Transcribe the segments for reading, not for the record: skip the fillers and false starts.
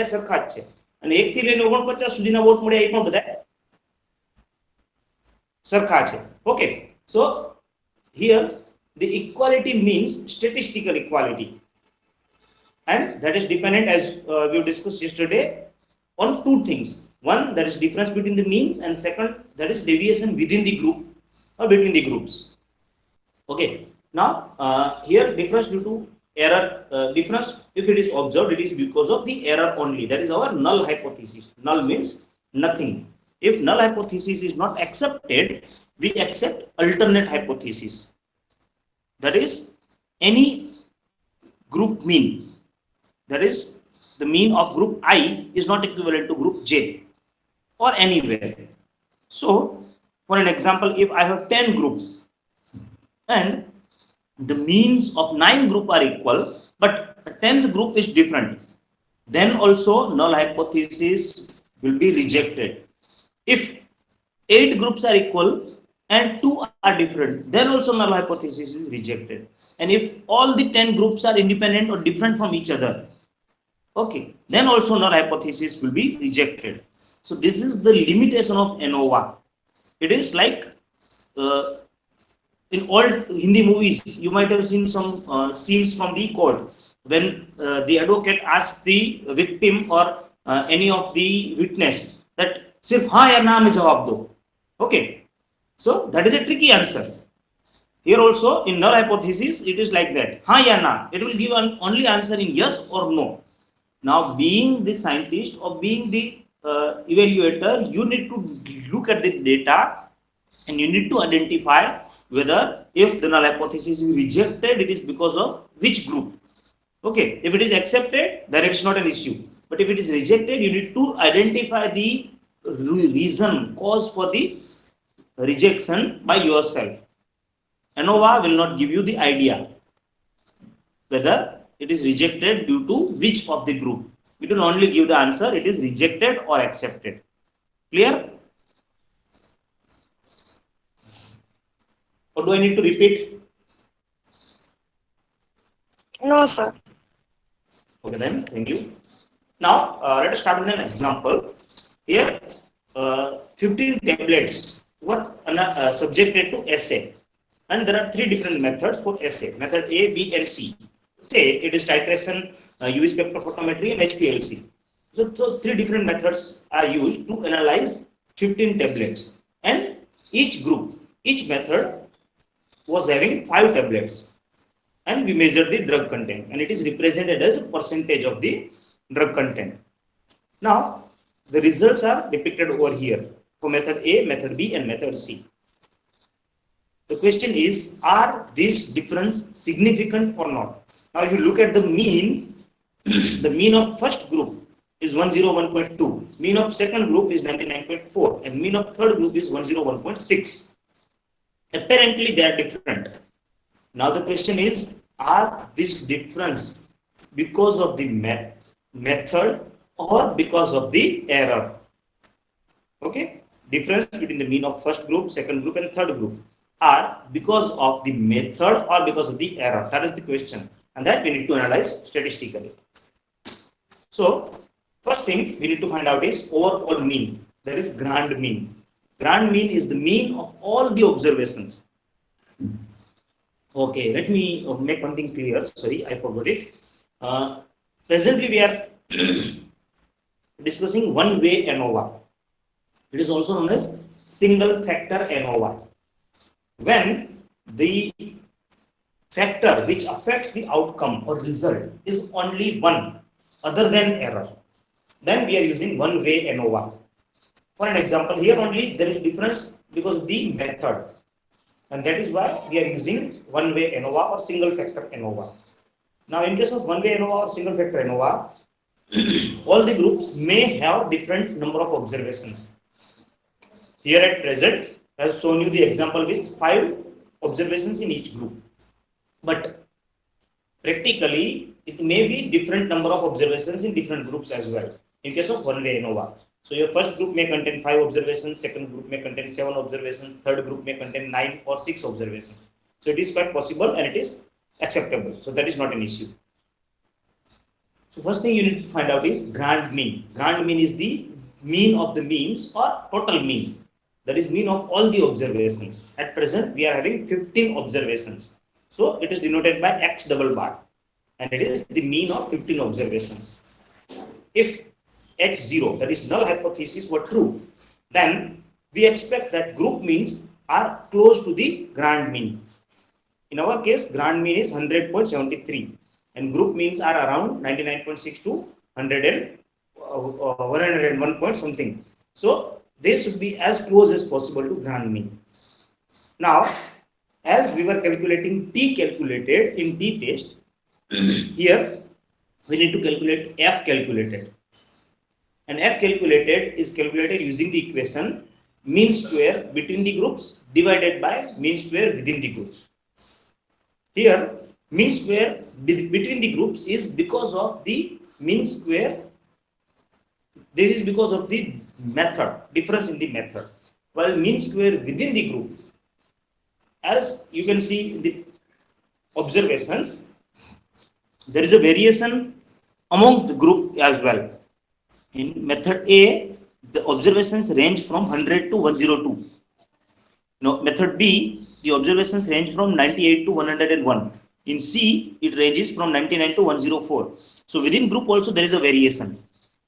બધા સરખા જ છે અને 1 થી લઈને 49 સુધીના વોટ મળ્યા એ પણ બધા સરખા છે. Okay, so here the equality means statistical equality, and that is dependent, as we discussed yesterday, on two things. One, that is difference between the means, and second, that is deviation within the group or between the groups. Okay, now here difference due to error, difference if it is observed, it is because of the error only. That is our null hypothesis. Null means nothing. If null hypothesis is not accepted, we accept alternate hypothesis, that is any group mean, that is the mean of group I is not equivalent to group J or anywhere. So for an example, if I have 10 groups and the means of 9 group are equal, but the 10th group is different, then also null hypothesis will be rejected. If 8 groups are equal and 2 are different, then also null hypothesis is rejected. And if all the 10 groups are independent or different from each other, okay, then also null hypothesis will be rejected. So this is the limitation of ANOVA. It is like in old Hindi movies, you might have seen some scenes from the court when the advocate asks the victim or any of the witness that sirf हाँ या ना में जवाब दो. Okay, so that is a tricky answer. Here also in null hypothesis it is like that, हाँ या ना, it will give an only answer in yes or no. Now being the scientist or being the evaluator, you need to look at the data and you need to identify whether if the null hypothesis is rejected, it is because of which group. Okay, if it is accepted, then it's not an issue, but if it is rejected, you need to identify the reason, cause for the rejection by yourself. ANOVA will not give you the idea whether it is rejected due to which of the group. It will only give the answer, it is rejected or accepted. Clear? Or do I need to repeat? No, sir. Okay then, thank you. Now let us start with an example. Here 15 tablets were subjected to assay, and there are 3 different methods for assay: method A, B and C. Say it is titration, UV spectrophotometry and HPLC. So 3 different methods are used to analyze 15 tablets, and each group, each method was having 5 tablets, and we measure the drug content, and it is represented as a percentage of the drug content. Now the results are depicted over here for method A, method B and method C. The question is, are these difference significant or not? Now if you look at the mean, the mean of first group is 101.2, mean of second group is 99.4, and mean of third group is 101.6. Apparently they are different. Now the question is, are this difference because of the method or because of the error? Okay, difference between the mean of first group, second group and third group are because of the method or because of the error. That is the question, and that we need to analyze statistically. So first thing we need to find out is overall mean, that is grand mean. Grand mean is the mean of all the observations. Okay, let me make one thing clear. Sorry, I forgot it. Presently we are discussing one-way ANOVA. It is also known as single factor ANOVA. When the factor which affects the outcome or result is only one other than error, then we are using one-way ANOVA. For an example, here only there is difference because of the method, and that is why we are using one-way ANOVA or single factor ANOVA. Now in case of one-way ANOVA or single factor ANOVA, all the groups may have different number of observations. Here at present I have shown you the example with 5 observations in each group, but practically it may be different number of observations in different groups as well in case of one-way ANOVA. So your first group may contain 5 observations, second group may contain 7 observations, third group may contain 9 or 6 observations. So it is quite possible and it is acceptable. So that is not an issue. So first thing you need to find out is grand mean. Grand mean is the mean of the means or total mean. That is mean of all the observations. At present, we are having 15 observations. So it is denoted by X double bar. And it is the mean of 15 observations. If X0, that is null hypothesis, were true, then we expect that group means are close to the grand mean. In our case, grand mean is 100.73 and group means are around 99.6 to 100 and 101 point something. So they should be as close as possible to grand mean. Now, as we were calculating T calculated in T test, here we need to calculate F calculated. And F calculated is calculated using the equation mean square between the groups divided by mean square within the groups. Here, mean square between the groups is because of the mean square. This is because of the method, difference in the method. While mean square within the group, as you can see in the observations, there is a variation among the group as well. In method A, the observations range from 100 to 102. Now, method B, the observations range from 98 to 101. In C, it ranges from 99 to 104. So within group also there is a variation.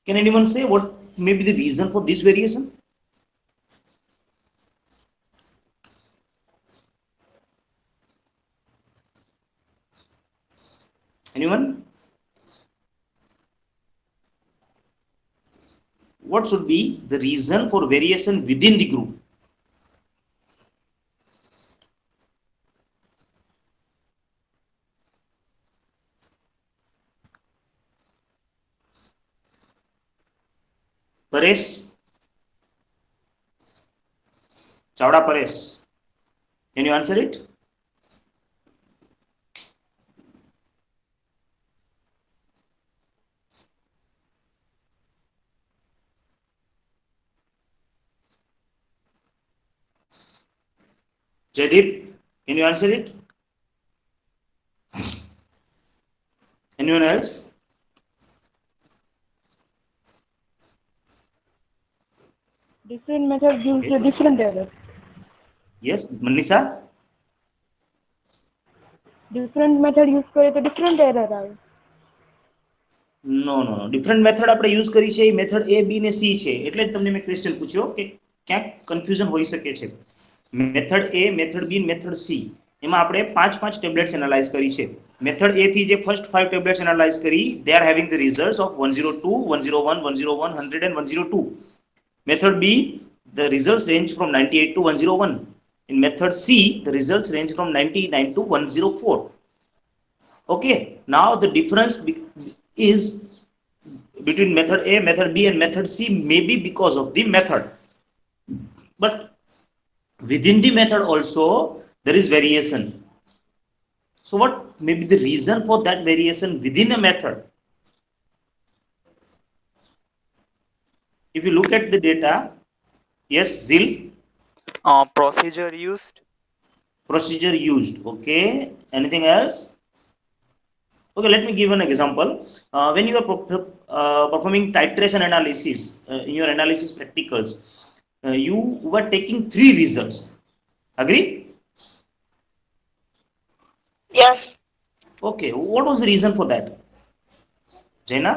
Can anyone say what may be the reason for this variation? Anyone? What should be the reason for variation within the group? Paresh? Chawda Paresh? Can you answer it? Jaideep, can you answer it? Anyone else? Different method gives a different error. Yes, Manisha? Different method use करे तो different error આવે. નો નો નો different method આપણે use કરી છે એ method A B ને C છે એટલે જ તમને મેં ક્વેશ્ચન પૂછ્યો કે ક્યાંક કન્ફ્યુઝન હોઈ શકે છે method A method B method C એમાં આપણે પાંચ ટેબ્લેટ્સ એનાલાઇઝ કરી છે મેથડ A થી જે ફર્સ્ટ 5 ટેબ્લેટ્સ એનાલાઇઝ કરી they are having the results of 102 101 101 100 and 102 method B the results range from 98 to 101 in method C the results range from 99 to 104 okay now the difference is between method A, method B and method C may be because of the method. But within the method also there is variation. So what may be the reason for that variation within a method? If you look at the data, yes, Zil? Procedure used. Procedure used, okay. Anything else? Okay, let me give an example. When you are performing titration analysis in your analysis practicals, you were taking 3 results. Agree? Yes. Okay, what was the reason for that? Jaina?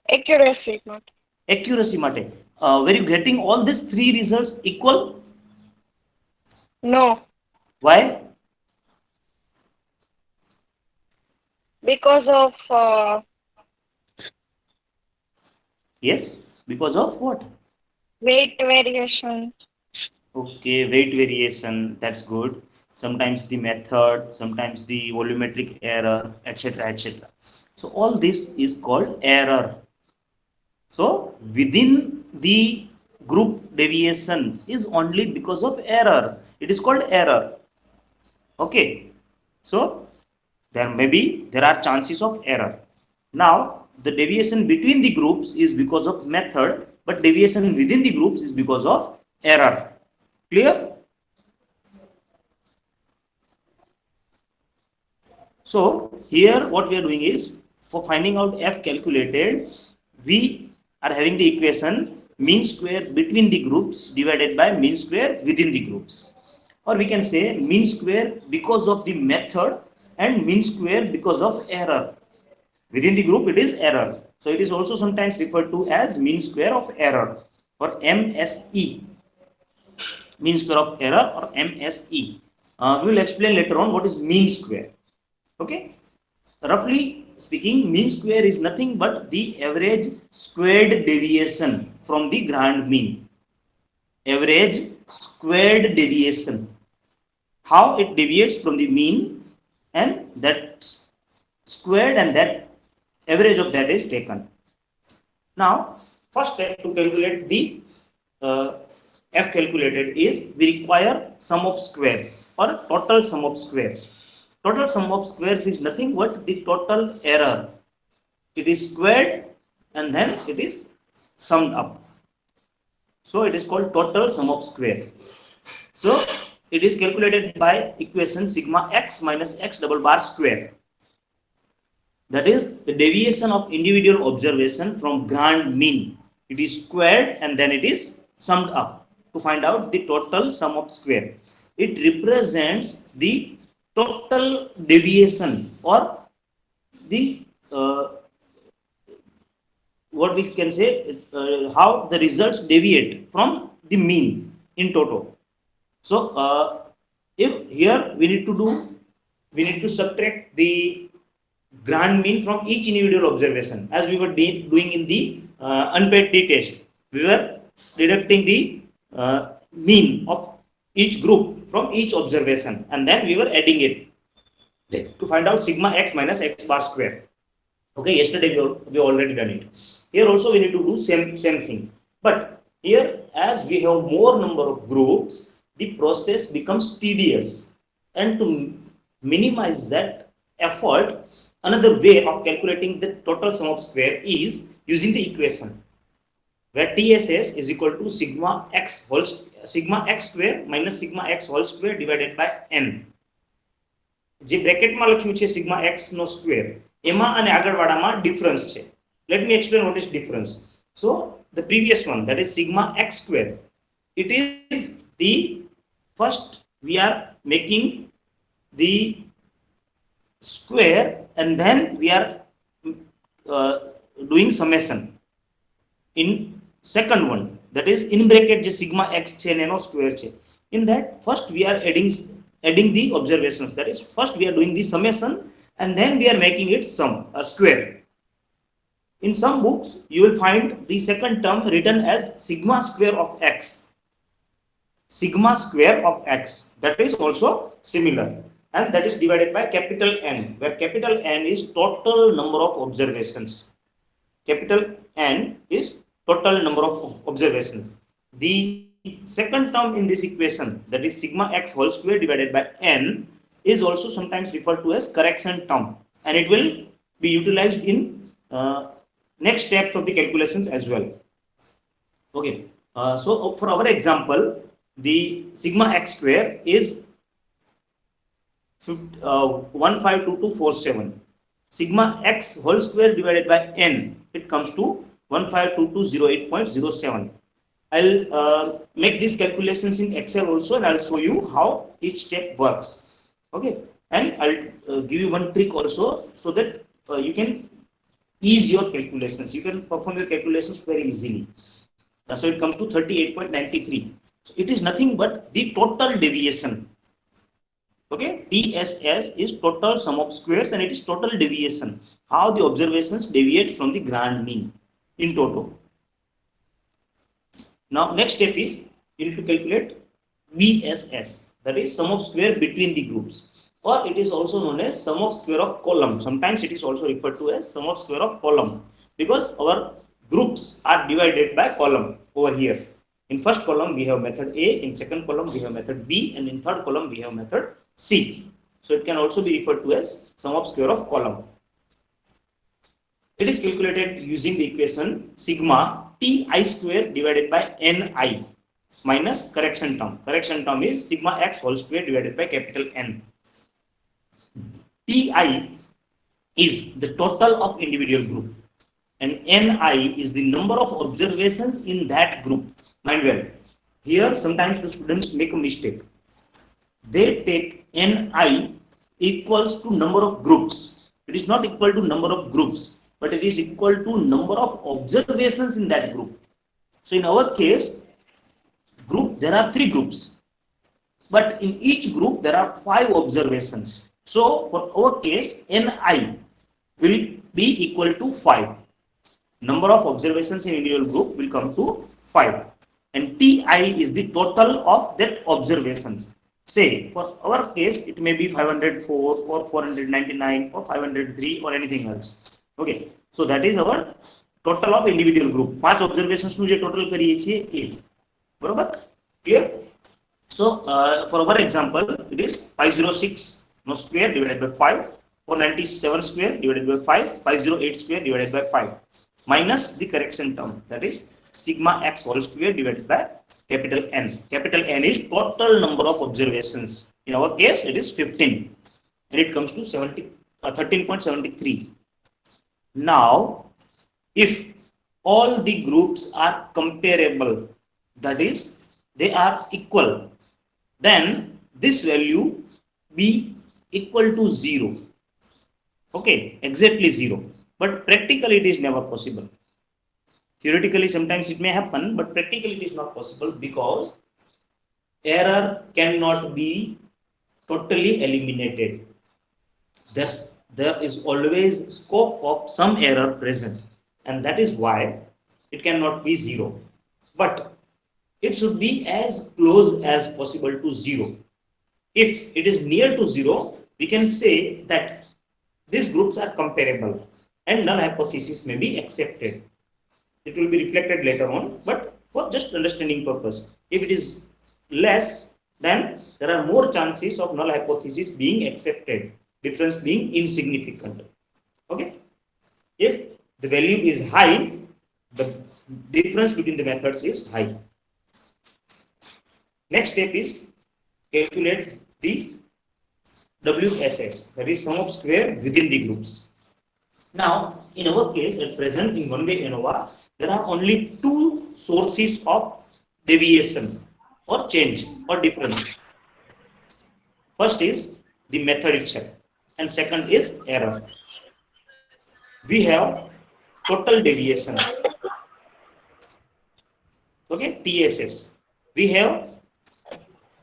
Accuracy not. Accuracy mate. Were you getting all these 3 results equal? No. Why? Because of Yes, because of what? weight variation. Okay, weight variation, that's good. Sometimes the method, sometimes the volumetric error, etc. etc. So all this is called error. So within the group deviation is only because of error. It is called error. Okay, so there are chances of error. Now the deviation between the groups is because of method, but deviation within the groups is because of error. Clear? So here what we are doing is for finding out f calculated, we are having the equation mean square between the groups divided by mean square within the groups. Or we can say mean square because of the method and mean square because of error. Within the group, it is error. So it is also sometimes referred to as mean square of error or MSE, mean square of error or MSE. We will explain later on what is mean square. Okay. Roughly speaking, mean square is nothing but the average squared deviation from the grand mean. Average squared deviation. How it deviates from the mean, and that squared and that average of that is taken. Now, first step to calculate the uh, f calculated is we require sum of squares or total sum of squares. Total sum of squares is nothing but the total error. It is squared and then it is summed up. So it is called total sum of square. So it is calculated by equation sigma x minus x double bar square. That is the deviation of individual observation from grand mean. It is squared and then it is summed up to find out the total sum of square. It represents the total deviation or the what we can say how the results deviate from the mean in total. So if here we need to subtract the grand mean from each individual observation, as we were doing in the unpaid t test. We were deducting the mean of each group from each observation and then we were adding it to find out sigma x minus x bar square. Okay, yesterday we already done it. Here also we need to do same thing, but here as we have more number of groups, the process becomes tedious, and to minimize that effort, another way of calculating the total sum of square is using the equation where TSS is equal to sigma x square minus sigma x whole square divided by n. જે બ્રેકેટમાં લખ્યું છે sigma x નો square, એમાં અને આગળવાળામાં difference છે. Let me explain what is difference. So the previous one, that is sigma x square, it is the first we are making the square and then we are doing summation. In second one, that is in bracket je sigma x છે એનો square છે, in that first we are adding the observations. That is first we are doing the summation and then we are making it sum square. In some books you will find the second term written as sigma square of x. Sigma square of x, that is also similar, and that is divided by capital N, where capital N is total number of observations. Capital N is total number of observations. The second term in this equation, that is sigma x whole square divided by n, is also sometimes referred to as correction term, and it will be utilized in next steps of the calculations as well. Okay, so for our example, the sigma x square is 152247. Sigma x whole square divided by n, it comes to 152208.07. I'll make these calculations in Excel also, and I'll show you how each step works. Okay, and I'll give you one trick also so that you can ease your calculations. You can perform your calculations very easily. So it comes to 38.93. So it is nothing but the total deviation. Okay, TSS is total sum of squares and it is total deviation. How the observations deviate from the grand mean in total. Now next step is you need to calculate BSS, that is sum of square between the groups, or it is also known as sum of square of column. Sometimes it is also referred to as sum of square of column because our groups are divided by column over here. In first column we have method A, in second column we have method B, and in third column we have method C. So it can also be referred to as sum of square of column. It is calculated using the equation sigma ti square divided by ni minus correction term. Correction term is sigma x whole square divided by capital N. Ti is the total of individual group, and Ni is the number of observations in that group. Mind well, here sometimes the students make a mistake. They take Ni equals to number of groups. It is not equal to number of groups, but it is equal to number of observations in that group. So in our case, group, there are 3 groups, but in each group there are 5 observations. So for our case, Ni will be equal to 5. Number of observations in individual group will come to 5, and Ti is the total of that observations. Say for our case it may be 504 or 499 or 503 or anything else. Okay, so that is our total of individual group. 5 observations નું જે total કરીએ છીએ એ. બરોબર? Clear? So for our example, it is 506 no square divided by 5, 497 square divided by 5, 508 square divided by 5, minus the correction term, that is sigma x whole square divided by capital N. Capital N is total number of observations. In our case, it is 15, and it comes to 13.73. Now, if all the groups are comparable, that is, they are equal, then this value be equal to 0. Okay, exactly 0. But practically it is never possible. Theoretically sometimes it may happen, but practically it is not possible, because error cannot be totally eliminated. Thus, there is always scope of some error present, and that is why it cannot be 0. But it should be as close as possible to 0. If it is near to 0, we can say that these groups are comparable and null hypothesis may be accepted. It will be reflected later on, but for just understanding purpose, if it is less, then there are more chances of null hypothesis being accepted, difference being insignificant. Okay, if the value is high, the difference between the methods is high. Next step is calculate the WSS, that is sum of square within the groups. Now, in our case, at present in one-way ANOVA, there are only 2 sources of deviation or change or difference. First is the method itself, and second is error. We have total deviation, okay, TSS. We have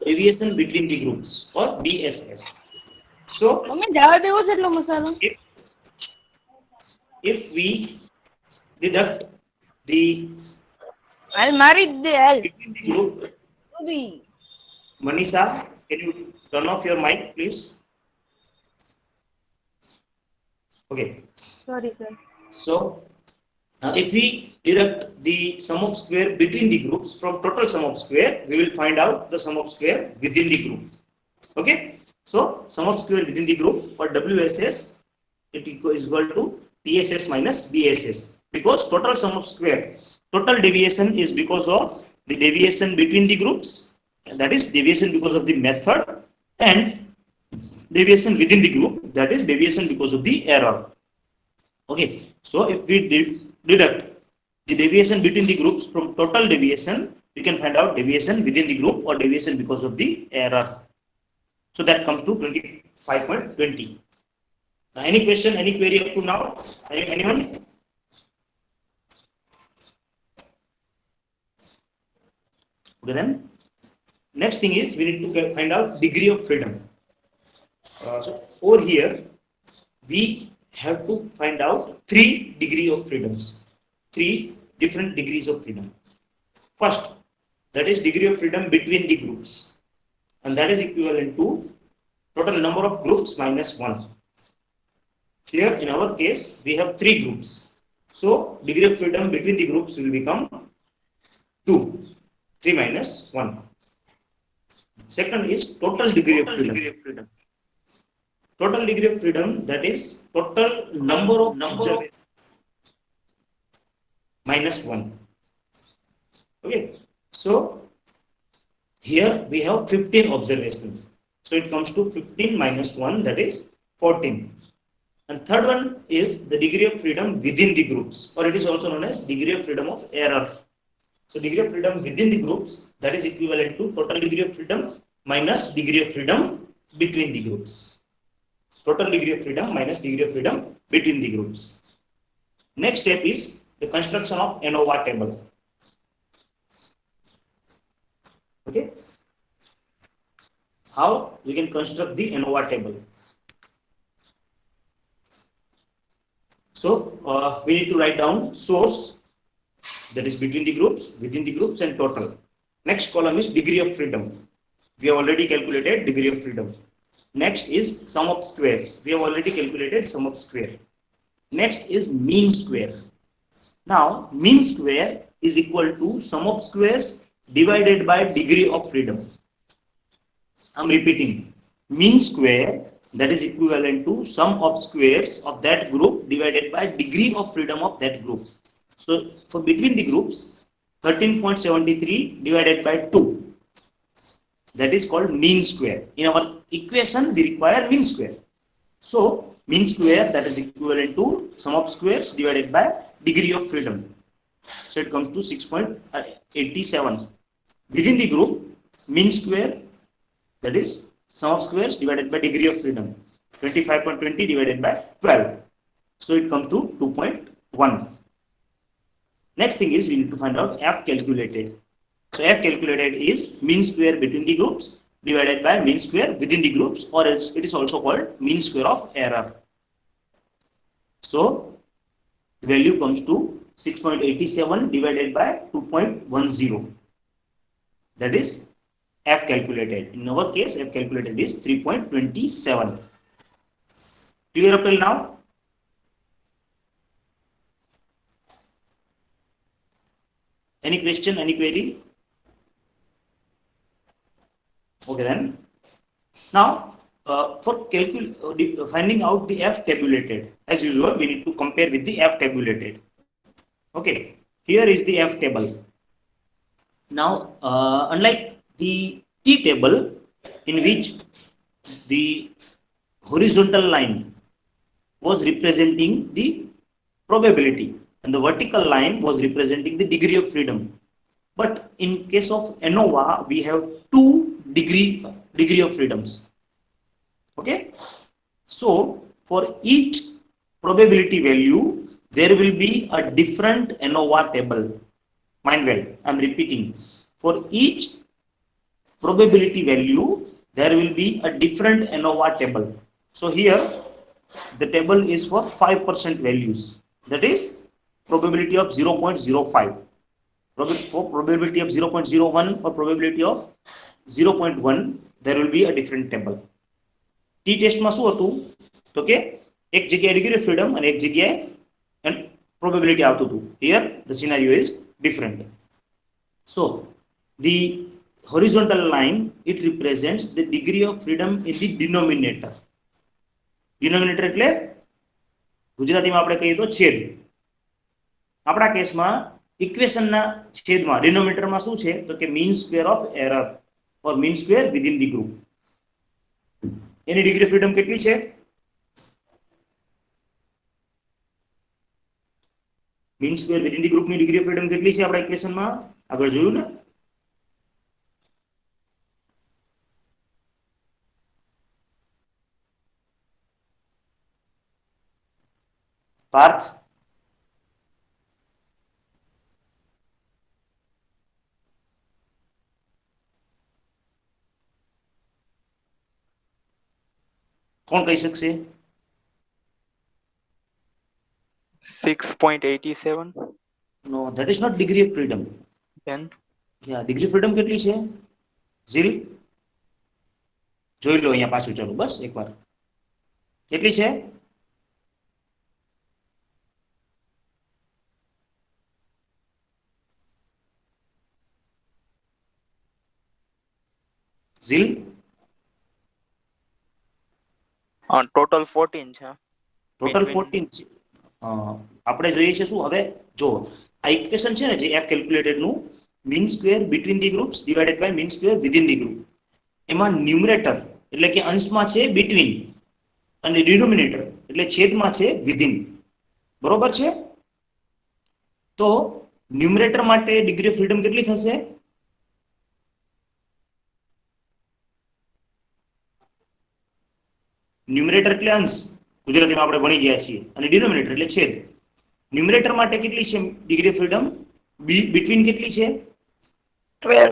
deviation between the groups, or DSS. So mummy જવા દેવો છે એટલો મસાલો. if we deduct the હાલ મારી જ દે હાલ. between the group, ઊભી. Manisha, can you turn off your mic, please? Okay. Sorry sir. So if we deduct the sum of square between the groups from total sum of square, we will find out the sum of square within the group. Okay. So sum of square within the group, for WSS, it is equal to TSS minus BSS, because total sum of square, total deviation is because of the deviation between the groups, that is deviation because of the method, and deviation within the group, that is deviation because of the error. Okay, so if we deduct the deviation between the groups from total deviation, we can find out deviation within the group or deviation because of the error. So that comes to 25.20. Any question, any query up to now? Anyone? Okay, then next thing is we need to find out degree of freedom. So over here we have to find out 3 degrees of freedoms, 3 different degrees of freedom. First, that is degree of freedom between the groups, and that is equivalent to total number of groups minus 1. Here in our case we have 3 groups, so degree of freedom between the groups will become 2, 3 minus 1. Second is total degree of freedom. Total degree of freedom, that is total number of observations minus 1. Okay, so here we have 15 observations, so it comes to 15 minus 1, that is 14. And third one is the degree of freedom within the groups, or it is also known as degree of freedom of error. So degree of freedom within the groups, that is equivalent to total degree of freedom minus degree of freedom between the groups. Total degree of freedom minus degree of freedom between the groups. Next step is the construction of ANOVA table. Okay. How we can construct the ANOVA table? So we need to write down source, that is between the groups, within the groups, and total. Next column is degree of freedom. We have already calculated degree of freedom. Next is sum of squares. We have already calculated sum of square. Next is mean square. Now mean square is equal to sum of squares divided by degree of freedom. I'm repeating, mean square, that is equivalent to sum of squares of that group divided by degree of freedom of that group. So for between the groups, 13.73 divided by 2, that is called mean square. In our equation, we require mean square. So mean square, that is equivalent to sum of squares divided by degree of freedom. So it comes to 6.87. Within the group, mean square, that is sum of squares divided by degree of freedom, 25.20 divided by 12. So it comes to 2.1. Next thing is we need to find out F calculated. So F calculated is mean square between the groups divided by mean square within the groups, or else it is also called mean square of error. So the value comes to 6.87 divided by 2.10. That is F calculated. In our case, F calculated is 3.27. Clear up till now? Any question, any query? Okay then. Now, for finding out the F tabulated, as usual, we need to compare with the F tabulated. Okay, here is the F table. Now, unlike the T table, in which the horizontal line was representing the probability and the vertical line was representing the degree of freedom. But in case of ANOVA, we have two degree of freedoms. Okay, so for each probability value, there will be a different ANOVA table. Mind well, I'm repeating. For each probability value, there will be a different ANOVA table. So here, the table is for 5% values. That is probability of 0.05. For probability of 0.01 or probability of 0.1, there will be a different table. T test માં શું હતું તો કે એક જગ્યાએ degree of freedom અને એક જગ્યાએ probability આવતું હતું. Here the scenario is different. So the horizontal line, it represents the degree of freedom in the denominator. Denominator એટલે ગુજરાતીમાં આપણે કહીએ તો છેદ. આપણા કેસમાં ઇક્વેશનના છેદમાં ડિનોમિનેટરમાં શું છે તો કે mean square of error or mean square within the group. Any degree of freedom કેટલી છે? મીન સ્ક્વેર વિધિન ધી ગ્રુપની ડિગ્રી ઓફ ફ્રીડમ કેટલી છે આપણા ઇક્વેશનમાં? આગળ જોયું ને? પાર્થ, કોણ કહી શકશે? 6.87. No, that is not degree of freedom. Then Yeah, degree of freedom કેટલી છે? ઝીલ જોઈ લો અહીંયા પાછું, ચલો બસ એકવાર. કેટલી છે? ઝીલ total 14 છે. ટોટલ 14 છે. આપણે જોઈએ છે શું હવે? જો આ ઇક્વેશન છે ને જે એફ કેલ્ક્યુલેટેડ નું mean square between the groups divided by mean square within the group, એમાં ન્યુમરેટર એટલે કે અંશમાં છે બિટવીન અને ડિનોમિનેટર એટલે છેદમાં છે વિધિન, બરોબર છે? તો ન્યુમરેટર માટે ડિગ્રી ઓફ ફ્રીડમ કેટલી થશે? ન્યુમરેટર એટલે અંશ, ગુજરાતીમાં આપણે ભણી ગયા છીએ, અને ડિનોમિનેટર એટલે છેદ. ન્યુમરેટર માટે કેટલી છે ડિગ્રી ઓફ ફ્રીડમ? બિટવીન કેટલી છે? 12.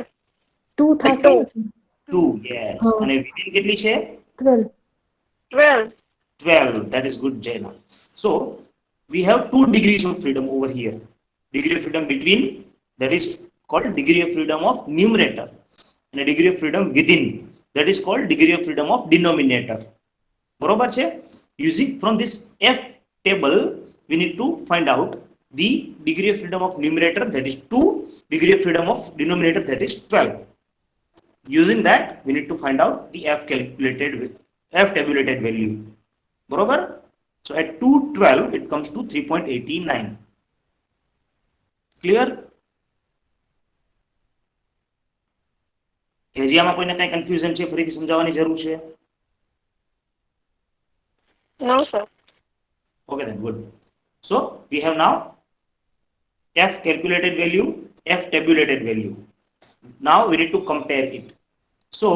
2 થશે ને? 2, યસ. હા. અને વિધિન કેટલી છે? 12. 12. 12. That is good, Jaina. So we have 2 degrees of freedom over here. Degree of freedom between, that is called degree of freedom of numerator, and a degree of freedom within, that is called degree of freedom of denominator. બરોબર છે? Using from this F table, we need to find out the degree of freedom of numerator, that is 2, degree of freedom of denominator, that is 12. Using that, we need to find out the F tabulated value. બરોબર? So at 212, it comes to 3.89. Clear? કે હજી આમાં કોઈને કઈ confusion છે, ફરીથી સમજાવવાની જરૂર છે? No, sir. Okay, then good. So we have now F calculated value, F tabulated value. Now we need to compare it. So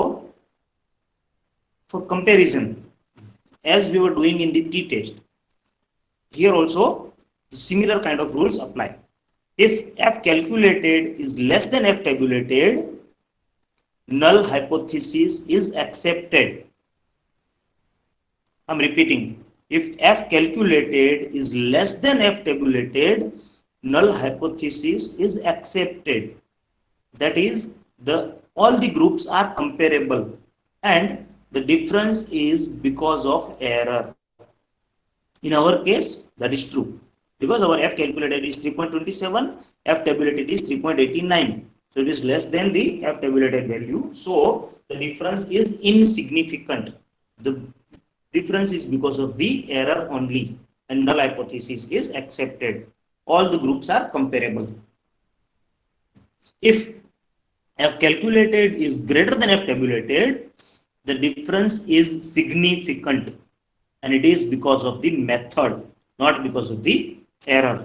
for comparison, as we were doing in the t-test, here also similar kind of rules apply. If F calculated is less than F tabulated, null hypothesis is accepted. I'm repeating. If F calculated is less than F tabulated, null hypothesis is accepted. That is, all the groups are comparable, and the difference is because of error. In our case, that is true, because our F calculated is 3.27, F tabulated is 3.89. So it is less than the F tabulated value. So the difference is insignificant. The difference is because of the error only, and null hypothesis is accepted. All the groups are comparable. If F calculated is greater than F tabulated, the difference is significant, and it is because of the method, not because of the error.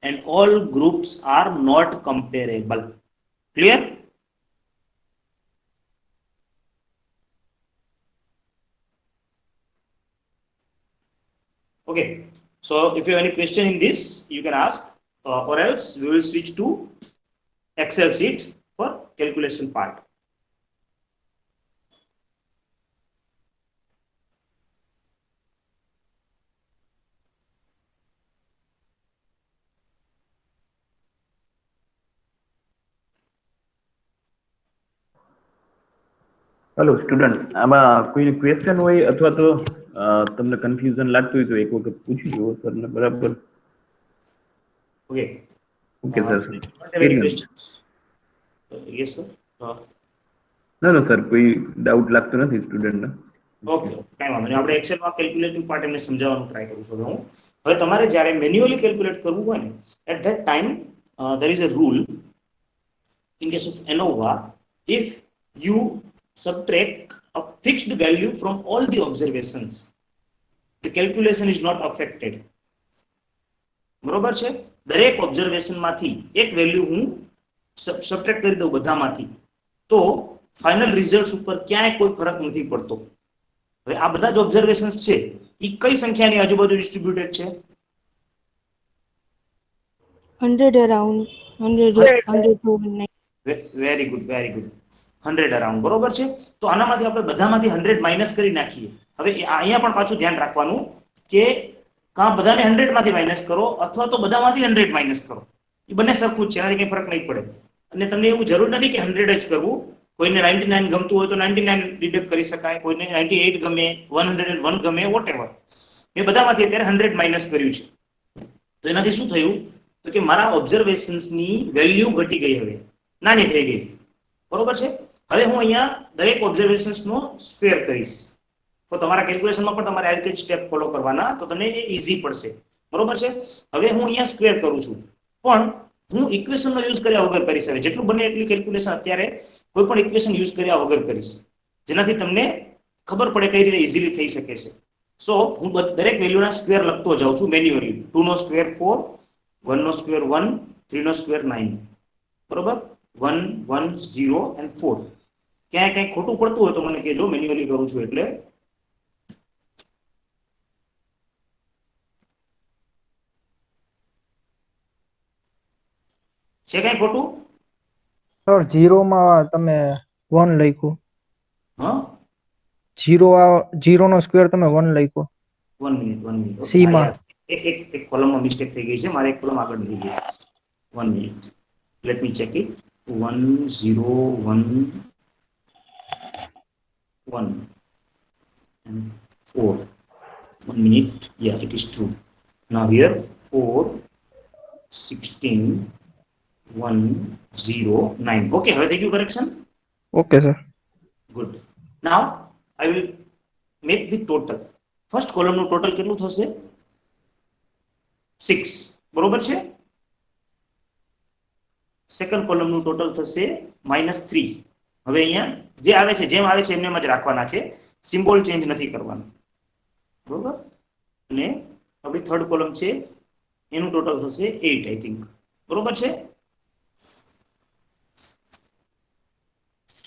And all groups are not comparable. Clear? Okay. So if you have any question in this, you can ask, or else we will switch to Excel sheet for calculation part. Hello student, આમાં કોઈ question હોય અથવા તો તમને confusion લાગતું હોય તો એક વખત પૂછી જુઓ સરને, બરાબર? Okay. Okay sir. Are there any questions? Yes, sir. ના ના સર, કોઈ ડાઉટ લાગતો નથી સ્ટુડન્ટને. ઓકે, કાંઈ વાંધો નહીં. આપણે એક્સેલમાં કેલ્ક્યુલેટિવ પાર્ટ એમને સમજાવવાનું ટ્રાય કરું છું હું. હવે તમારે જ્યારે મેન્યુઅલી કેલ્ક્યુલેટ કરવું હોય ને, at that time there is a rule in case of ANOVA. If you subtract a fixed value from all the observations, the calculation is not affected. બરોબર છે? દરેક ઓબ્ઝર્વેશન માંથી એક વેલ્યુ હું સબટ્રેક્ટ કરી દઉં બધામાંથી, તો ફાઇનલ રિઝલ્ટ ઉપર ક્યાંય કોઈ ફરક નથી પડતો. હવે આ બધા જ ઓબ્ઝર્વેશન્સ છે એ કઈ સંખ્યાની આજુબાજુ ડિસ્ટ્રીબ્યુટેડ છે? 100 around. 100 very good, very good. 100 around, બરોબર છે? તો આનામાંથી આપણે બધામાંથી 100 માઇનસ કરી નાખીએ. હવે અહીંયા પણ પાછું ધ્યાન રાખવાનું કે કાં બધાને 100 માંથી માઇનસ કરો અથવા તો બધામાંથી 100 માઇનસ કરો. એ બંને સરખું જ છે, એનાથી કંઈ ફરક નહીં પડે. અને તમને એવું જરૂર નથી કે 100 જ કરવું. કોઈને 99 ગમતું હોય તો 99 ડિડક્ટ કરી શકાય, કોઈને 98 ગમે, 101 ગમે, વોટેવર. મેં બધામાંથી અત્યારે 100 માઇનસ કર્યું છે. તો એનાથી શું થયું? તો કે મારા ઓબ્ઝર્વેશન્સની વેલ્યુ ઘટી ગઈ, હવે નાની થઈ ગઈ. બરોબર છે? હવે હું અહીંયા દરેક ઓબ્ઝર્વેશન્સનો સ્ક્વેર કરીશ. તો તમારા કેલ્ક્યુલેશનમાં પણ તમારે આ રીતે સ્ટેપ ફોલો કરવાના, તો તમને એ ઈઝી પડશે. બરોબર છે? હવે હું અહીંયા સ્ક્વેર કરું છું, પણ હું ઇક્વેશનનો યુઝ કર્યા વગર કરીશ. હવે જેટલું બને એટલી કેલ્ક્યુલેશન અત્યારે કોઈ પણ ઇક્વેશન યુઝ કર્યા વગર કરીશ, જેનાથી તમને ખબર પડે કઈ રીતે ઈઝીલી થઈ શકે છે. સો હું દરેક વેલ્યુના સ્ક્વેર લખતો જાઉં છું મેન્યુઅલી. 2 નો સ્ક્વેર 4, 1 નો સ્ક્વેર 1, 3 નો સ્ક્વેર 9. બરોબર? 1 1 0 and 4. ક્યાંય કંઈ ખોટું પડતું હોય તો મને કહેજો, મેન્યુઅલી કરું છું એટલે. છે કઈ ખોટું? સર 0 માં તમે 1 લખ્યું. હા, 0 નો સ્ક્વેર તમે 1 લખ્યો. 1 મિનિટ. C Okay, માં. yes. એક કોલમમાં મિસ્ટેક થઈ ગઈ છે, મારે એક કોલમ આગળ થઈ ગઈ. 1 minute. Let me check it. 1 0 1 1 and 4. 1 minute. Yeah, it is true. Now here 4 16 1 0 9. Okay, હવે થઈ ગયું correction? Okay sir. Good. Now I will make the total. First કોલમનું ટોટલ કેટલું થશે? 6. બરોબર છે? સેકન્ડ કોલમનું ટોટલ થશે -3. હવે અહીંયા જે આવે છે જેમ આવે છે એમને જ રાખવાના છે, સિમ્બોલ ચેન્જ નથી કરવાનો. બરોબર? અને હવે થર્ડ કોલમ છે એનું ટોટલ થશે 8 આઈ થિંક. બરોબર છે?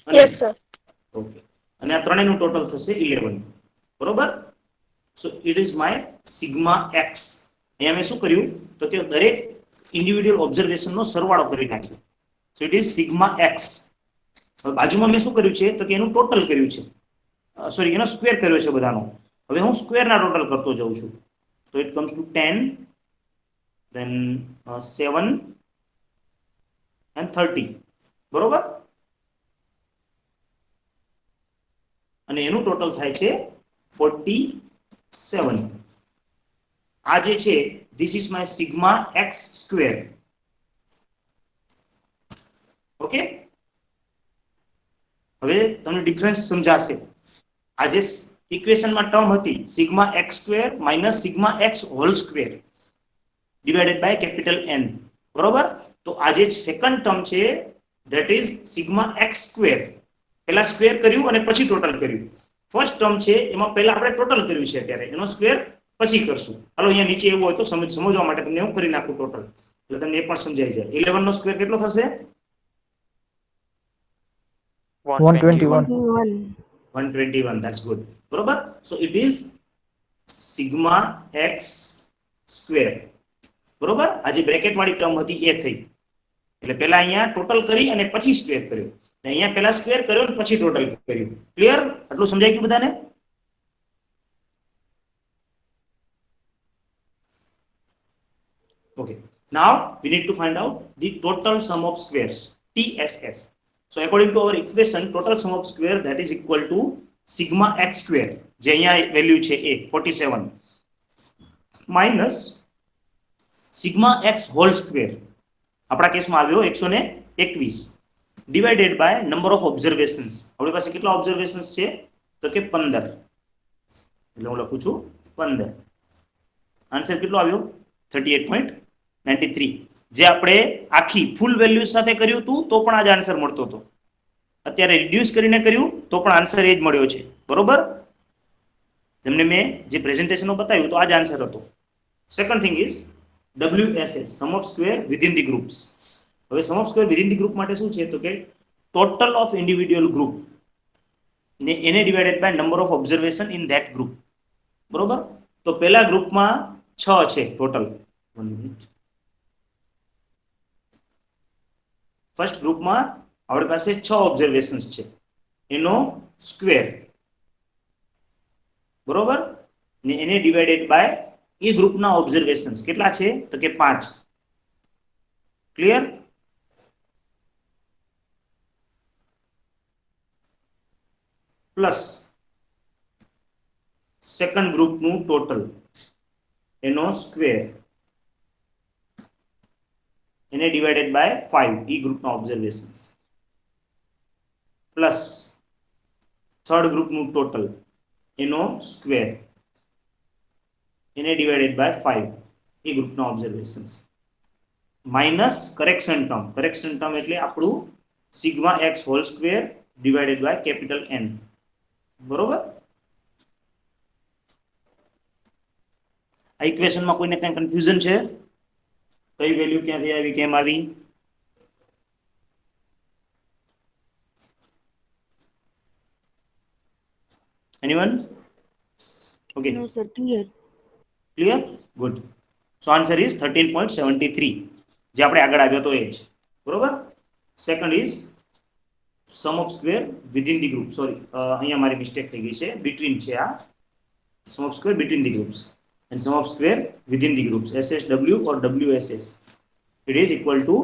Yes, sir. ઓકે. અને આ ત્રણેયનું ટોટલ થશે 11. બરોબર? So it is my sigma x. અહીંયા મેં શું કર્યું તો કે દરેક ઇન્ડિવિડ્યુઅલ ઓબ્ઝર્વેશનનો સરવાળો કરી નાખ્યો. So it is sigma x. હવે બાજુમાં મેં શું કર્યું છે તો કે એનું ટોટલ કર્યું છે, સોરી એનો સ્ક્વેર કર્યો છે બધાનો. હવે હું સ્ક્વેરના ટોટલ કરતો જાઉં છું. તો it comes to 10, then 7 and 30. બરોબર? અને એનું ટોટલ થાય છે 47. આ જે છે this is my sigma x square. Okay, હવે તમને ડિફરન્સ સમજાશે. આ જે ઇક્વેશનમાં ટર્મ હતી sigma x square minus sigma x whole square divided by capital N. બરોબર? તો આ જે સેકન્ડ ટર્મ છે that is sigma x square. પહેલા સ્ક્વેર કર્યું અને પછી ટોટલ કર્યું. ફર્સ્ટ ટર્મ છે એમાં પહેલા આપણે ટોટલ કર્યું છે, અત્યારે એનો સ્ક્વેર પછી કરશું. હાલો અહીંયા નીચે એવું હોય તો સમજવા માટે તમને હું કરી નાખું ટોટલ, એટલે તમને એ પણ સમજાઈ જાય. 11 નો સ્ક્વેર કેટલો થશે? 121. 121. That's good. બરોબર? So it is sigma x square. બરોબર? આ જે બ્રેકેટ વાળી ટર્મ હતી એ થઈ. એટલે પહેલા અહીંયા ટોટલ કરી અને પછી સ્ક્વેર કર્યો. અહીંયા પહેલા સ્ક્વેર કર્યો અને પછી ટોટલ કર્યું. ક્લિયર? આટલું સમજાઈ ગયું બધાને? Okay. Now we need to find out the total sum of squares, TSS. So according to our equation, total sum of square that is equal to sigma x square, જે અહીંયા value છે એ 47, minus sigma x whole square આપણા કેસમાં આવ્યો 121, divided by number of observations. આપણી પાસે કેટલા ઓબ્ઝર્વેશન્સ છે તો કે 15. એટલે હું લખું છું 15. આન્સર કેટલો આવ્યો? 38.93. જે આપણે આખી ફૂલ વેલ્યુ સાથે કર્યું હતું તો પણ આ જ આન્સર મળતો હતો. અત્યારે રિડ્યુસ કરીને કર્યું તો પણ આન્સર એ જ મળ્યો છે. બરોબર? તમને મેં જે પ્રેઝન્ટેશનમાં બતાવ્યું તો આ જ આન્સર હતો. Second thing is WSS, sum of square within the groups. હવે sum of square within the group માટે શું છે તો કે ટોટલ ઓફ ઇન્ડિવિડ્યુઅલ ગ્રુપ ને એને divided by number of observation in that group. બરોબર? તો પહેલા ગ્રુપમાં 6 છે ટોટલ. 1 મિનિટ. ફર્સ્ટ ગ્રુપમાં આપણી પાસે 6 ઓબ્ઝર્વેશન્સ છે, એનો સ્ક્વેર. બરોબર? ને એને ડિવાઇડેડ બાય એ ગ્રુપના ઓબ્ઝર્વેશન્સ કેટલા છે તો કે 5. ક્લિયર? પ્લસ સેકન્ડ ગ્રુપનું ટોટલ, એનો સ્ક્વેર, એને ડિવાઇડેડ બાય 5 ઈ ગ્રુપના ઓબ્ઝર્વેશન્સ, પ્લસ થર્ડ ગ્રુપનું ટોટલ, એનો સ્ક્વેર, એને ડિવાઇડેડ બાય 5 ઈ ગ્રુપના observations, minus correction term. Correction term એટલે આપણું sigma x whole square divided by capital N. બરોબર? આ ઇક્વેશનમાં કોઈને કઈ કન્ફ્યુઝન છે? કઈ વેલ્યુ ક્યાંથી આવી, કેમ આવી? Anyone? Okay, No, sir. Clear. Clear? Good. So answer is 13.73, જે આપણે આગળ આવ્યો તો એ જ. બરોબર. Second is sum of square within the group. Sorry, અહીંયા મારી મિસ્ટેક થઈ ગઈ છે, બિટવીન છે આ. Sum of square between the groups and sum of square within the groups, SSW or WSS. It is equal to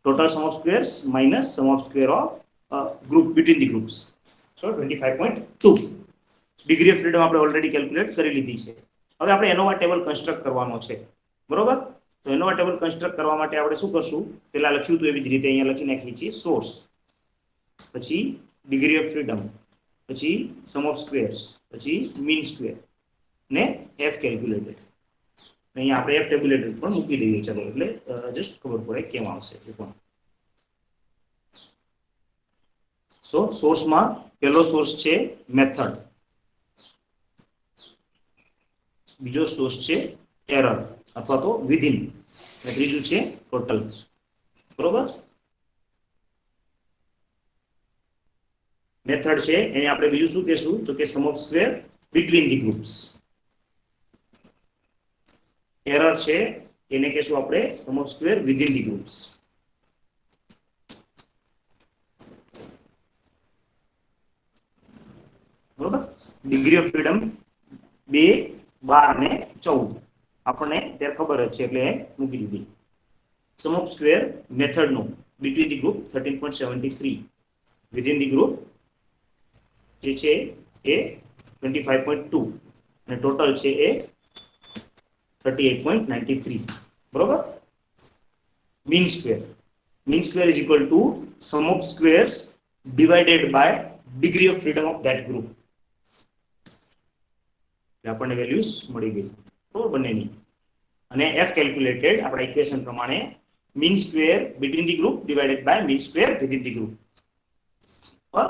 total sum of squares minus sum of square of group between the groups. So 25.2. Degree of freedom આપણે already calculate કરી લીધી છે. હવે આપણે ANOVA table construct કરવાનો છે. બરોબર. તો એનોવા ટેબલ કન્સ્ટ્રક્ટ કરવા માટે આપણે શું કરશું? પેલા લખ્યું તો એવી જ રીતે અહીંયા લખી નાખીએ છીએ સોર્સ, પછી ડિગ્રી ઓફ ફ્રીડમ, પછી સમ ઓફ સ્ક્વેર્સ, પછી મીન સ્ક્વેર ને એફ કેલ્ક્યુલેટેડ. અહીંયા આપણે એફ ટેબ્યુલેટેડ પણ મૂકી દઈએ. ચલો, એટલે જસ્ટ ખબર પડે કેમ આવશે એ પણ. સો સોર્સમાં પહેલો સોર્સ છે મેથડ, બીજો સોર્સ છે એરર અથવા તો વિધિન, અને ત્રીજું છે ટોટલ. બરોબર. મેથડ છે એને આપણે બીજું શું કહેશું તો કે sum of square between the groups. Error છે એને કહેશું આપણે sum of square within the groups. બરોબર. ડિગ્રી ઓફ ફ્રીડમ 2, 12 અને 14 આપણને ત્યારે ખબર જ છે એટલે મૂકી દીધી. સમ ઓફ સ્ક્વેર મેથડ નો between the group 13.73, within the group જે છે એ 25.2 અને ટોટલ છે એ 38.93. બરોબર. Mean square is equal to sum of squares divided by degree of freedom of that group. આપણને વેલ્યુઝ મળી ગઈ. બરોબર, બંનેની. અને એફ કેલ્ક્યુલેટેડ આપણા ઇક્વેશન પ્રમાણે mean square between the group divided by mean square within the group or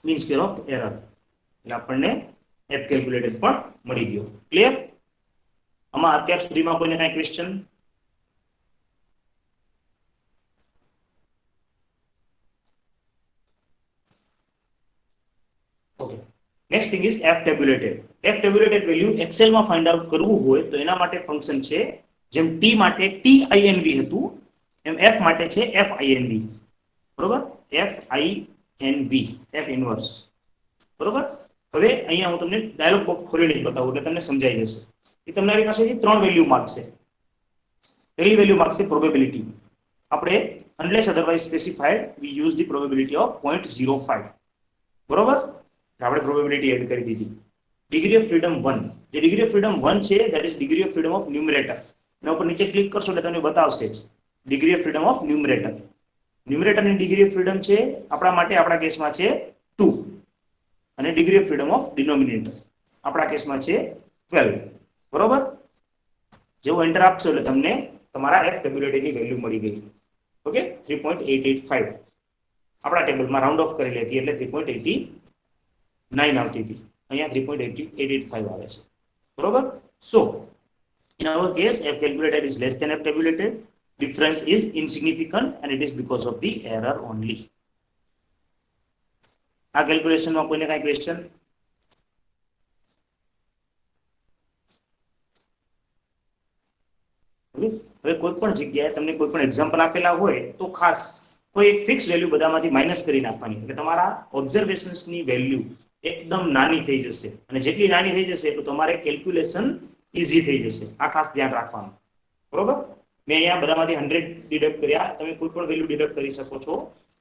mean square of error. એટલે આપણને એફ કેલ્ક્યુલેટેડ પણ મળી ગયો. ક્લિયર? આમાં અત્યાર સુધીમાં કોઈને કઈ question? Okay. Next thing is F tabulated. F tabulated value Excel માં ફાઇન્ડ આઉટ કરવું હોય તો એના માટે ફંક્શન છે, જેમ ટી માટે TINV હતું એમ એફ માટે છે FINV. બરોબર. FINV, F inverse. બરોબર. હવે અહીંયા હું તમને ડાયલોગ બોક્સ ખોલીને બતાવું એટલે તમને સમજાઈ જશે. એ તમારી પાસેથી 3 વેલ્યુ માંગશે. પહેલી વેલ્યુ માંગશે પ્રોબેબિલિટી. આપણે unless otherwise specified V use the probability of 0.05. બરોબર. આપણે પ્રોબેબિલિટી એડ કરી દીધી. ડિગ્રી ઓફ ફ્રીડમ 1, જે ડિગ્રી ઓફ ફ્રીડમ 1 છે that is degree of freedom of numerator. એના ઉપર નીચે ક્લિક કરશો એટલે તમને બતાવશે જ degree of freedom of numerator. ન્યુમરેટરની ડિગ્રી ઓફ ફ્રીડમ છે આપણા માટે, આપણા કેસમાં છે 2, અને degree of freedom of denominator આપણા કેસમાં છે 12. બરોબર. જેવું એન્ટર આપશો એટલે તમને તમારા એફ ટેબ્યુલેટેડની વેલ્યુ મળી ગઈ. ઓકે, 3.885 આપણા ટેબલમાં રાઉન્ડ ઓફ કરી લેતી એટલે 3.89 આવતી હતી. અહીંયા 3.885 આવે છે. બરોબર. સો in our case f calculated is less than f tabulated. Difference is insignificant and it is because of the error only. આ કેલ્ક્યુલેશન માં કોઈને કઈ ક્વેશ્ચન? હવે કોઈ પણ જગ્યાએ તમને કોઈ પણ એક્ઝામ્પલ આપેલા હોય તો ખાસ કોઈ એક ફિક્સ વેલ્યુ બધામાંથી માઇનસ કરી નાખવાની, એટલે તમારા ઓબ્ઝર્વેશન્સની વેલ્યુ એકદમ નાની થઈ જશે, અને જેટલી નાની થઈ જશે એટલું તમારે કેલ્ક્યુલેશન ઈઝી થઈ જશે. આ ખાસ ધ્યાન રાખવાનું. બરોબર. મેં અહીંયા બધામાંથી 100 ડિડક્ટ કર્યા, તમે કોઈ પણ વેલ્યુ ડિડક્ટ કરી શકો છો.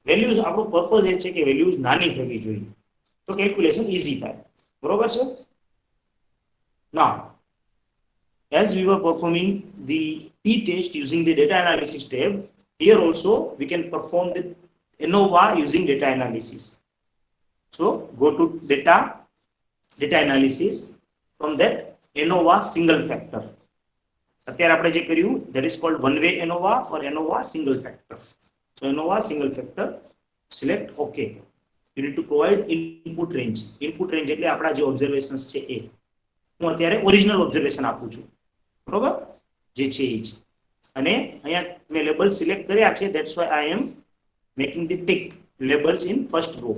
વેલ્યુઝ આપણો પર્પઝ એ છે કે વેલ્યુઝ નાની થવી જોઈએ તો કેલ્ક્યુલેશન ઈઝી થાય. બરોબર છે. નાઉ as we were performing the t-test using the data analysis tab, here also we can perform the ANOVA using data analysis. So go to data analysis. From that ANOVA single factor. અત્યારે આપણે જે કર્યું that is called one way ANOVA or ANOVA single factor. So ANOVA single factor, select OK. You need to provide input range. Input range એટલે આપણા જે observations છે એ. હું અત્યારે ઓરિજિનલ ઓબ્ઝર્વેશન આપું છું, બરોબર, જે છે એ જ. અને અહીંયા મેં લેબલ સિલેક્ટ કર્યા છે, that's why I am making the tick labels in first row.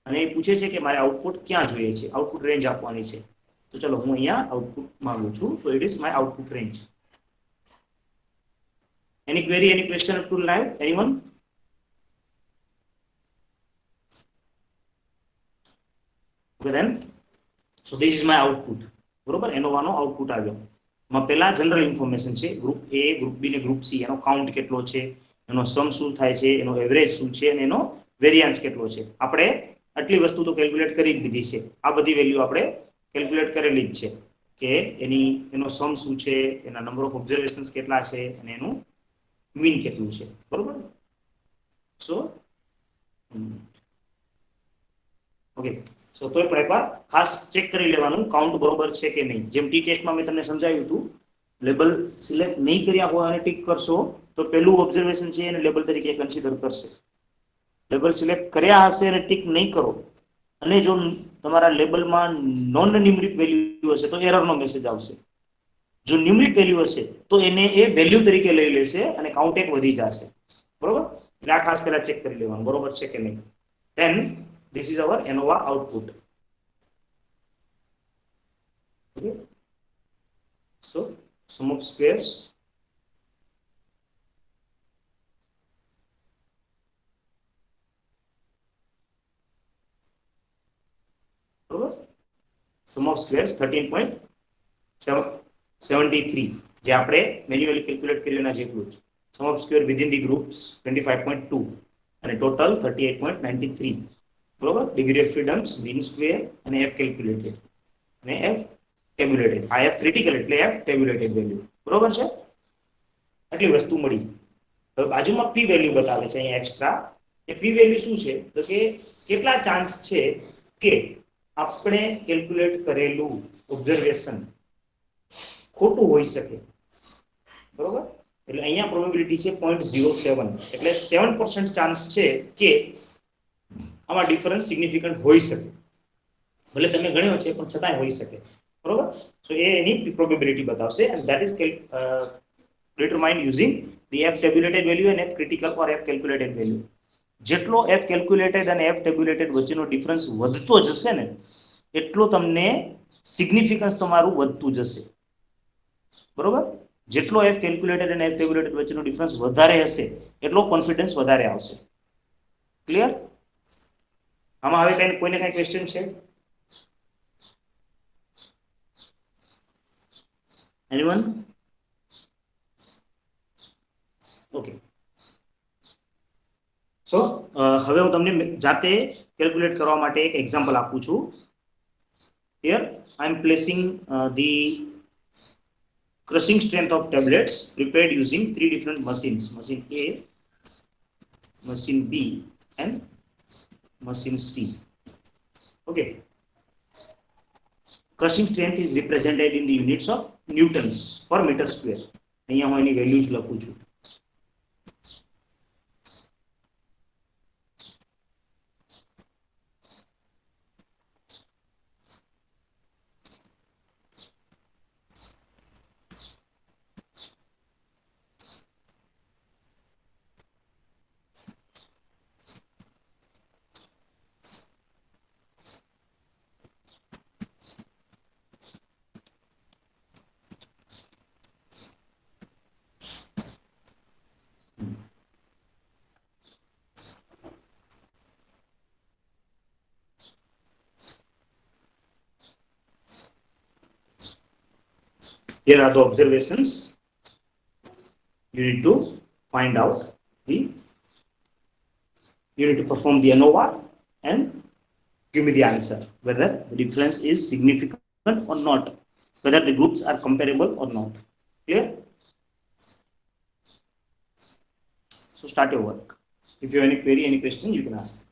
અને એ પૂછે છે કે મારે આઉટપુટ ક્યાં જોઈએ છે, આઉટપુટ રેન્જ આપવાની છે. તો ચલો હું અહીંયા આઉટપુટ માંગુ છું. So it is my output range. Any query, any question up to live, anyone? Okay then, so this is my output. બરોબર, એનોવાનો આઉટપુટ આવ્યો. માં પહેલા જનરલ ઇન્ફોર્મેશન છે, ગ્રુપ એ, ગ્રુપ બી ને ગ્રુપ સી, એનો કાઉન્ટ કેટલો છે, એનો સમ શું થાય છે, એનો એવરેજ શું છે, અને એનો વેરિયાન્સ કેટલો છે. આપણે આટલી વસ્તુ તો કેલ્ક્યુલેટ કરી લીધી છે. આ બધી વેલ્યુ આપણે કેલ્ક્યુલેટ કરેલી જ છે કે એનો સમ શું છે, એના નંબર ઓફ ઓબ્ઝર્વેશન્સ કેટલા છે, અને એનું મીન કેટલું છે. બરોબર. સો ઓકે, સો તોય પણ એકવાર ખાસ ચેક કરી લેવાનું કાઉન્ટ બરોબર છે કે નહીં. જેમ ટી ટેસ્ટમાં મેં તમને સમજાવ્યું હતું, લેબલ સિલેક્ટ નહીં કર્યા હોય અને ટીક કરશો તો પહેલું ઓબ્ઝર્વેશન છે એને લેબલ તરીકે કન્સિડર કરશે. લેબલ સિલેક્ટ કર્યા હશે અને ટીક નહીં કરો, અને જો તમારા લેબલમાં નોન ન્યુમેરિક વેલ્યુ હશે તો એરરનો મેસેજ આવશે. જો ન્યુમેરિક વેલ્યુ હશે તો એને એ વેલ્યુ તરીકે લઈ લેશે અને કાઉન્ટ એક વધી જશે. બરોબર, એટલે આ ખાસ પહેલા ચેક કરી લેવાનું બરોબર છે કે નહીં. Then this is our ANOVA output. Okay, so sum of squares બરોબર, sum of squares 13.73 જે આપણે મેન્યુઅલી કેલ્ક્યુલેટ કર્યું એના જેટલું જ. sum of square within the groups 25.2 અને ટોટલ 38.93. બરોબર, ડિગ્રી ઓફ ફ્રીડમ્સ, મીન સ્ક્વેર અને એફ કેલ્ક્યુલેટેડ અને એફ ટેબ્યુલેટેડ. આ એફ ક્રિટિકલ એટલે એફ ટેબ્યુલેટેડ વેલ્યુ. બરોબર છે, આટલી વસ્તુ મળી. હવે બાજુમાં પી વેલ્યુ બતાવે છે અહીંયા એક્સ્ટ્રા. એ પી વેલ્યુ શું છે તો કે કેટલા ચાન્સ છે કે આપણે કેલ્ક્યુલેટ કરેલું ઓબ્ઝર્વેશન ખોટું હોઈ શકે. બરોબર, એટલે અહીંયા પ્રોબેબિલિટી છે 0.07, એટલે 7% ચાન્સ છે કે આમાં ડિફરન્સ સિગ્નિફિકન્ટ હોઈ શકે. ભલે તમે ગણ્યો છે પણ છતાંય હોઈ શકે. બરોબર, સો એ એની પ્રોબેબિલિટી બતાવશે, and that is determined using the f tabulated value and f critical or f calculated value. જેટલો f calculated અને f tabulated વચ્ચેનો ડિફરન્સ વધતો જશે ને એટલો તમને સિગ્નિફિકન્સ તમારું વધતું જશે. બરોબર, જેટલો f calculated અને f tabulated વચ્ચેનો ડિફરન્સ વધારે હશે એટલો કોન્ફિડન્સ વધારે આવશે. ક્લિયર? આમાં હવે કોઈને કઈ ક્વેશ્ચન છે? એનીવન? ઓકે, સો હવે હું તમને જાતે કેલ્ક્યુલેટ કરવા માટે એક એક્ઝામ્પલ આપું છું. Here I am placing the crushing strength of tablets prepared using 3 different machines, machine A, machine B and machine C. Okay, crushing strength is represented in the units of newtons per meter square. અહીંયા હું એની values લખું છું. Here are the observations. You need to find out you need to perform the ANOVA and give me the answer whether the difference is significant or not, whether the groups are comparable or not. Clear? So start your work. If you have any query, any question, you can ask.